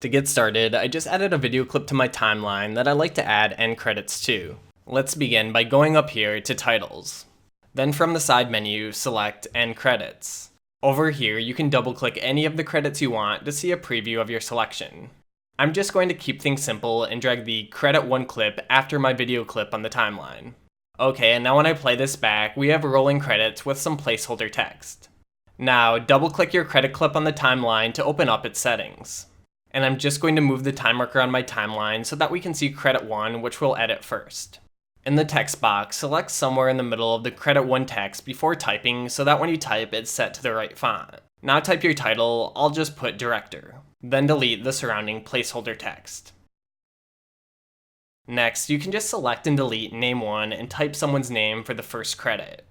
To get started, I just added a video clip to my timeline that I like to add end credits to. Let's begin by going up here to Titles. Then from the side menu, select End Credits. Over here, you can double-click any of the credits you want to see a preview of your selection. I'm just going to keep things simple and drag the Credit 1 clip after my video clip on the timeline. Okay, and now when I play this back, we have rolling credits with some placeholder text. Now, double-click your credit clip on the timeline to open up its settings. And I'm just going to move the time marker on my timeline so that we can see Credit 1, which we'll edit first. In the text box, select somewhere in the middle of the Credit 1 text before typing so that when you type, it's set to the right font. Now type your title, I'll just put Director. Then delete the surrounding placeholder text. Next, you can just select and delete Name 1 and type someone's name for the first credit.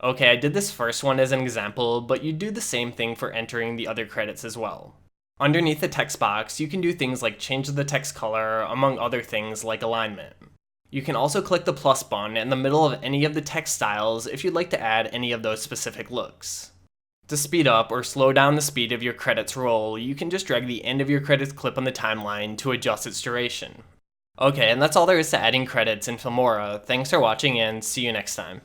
Okay, I did this first one as an example, but you do the same thing for entering the other credits as well. Underneath the text box, you can do things like change the text color, among other things like alignment. You can also click the plus button in the middle of any of the text styles if you'd like to add any of those specific looks. To speed up or slow down the speed of your credits roll, you can just drag the end of your credits clip on the timeline to adjust its duration. Okay, and that's all there is to adding credits in Filmora. Thanks for watching and see you next time.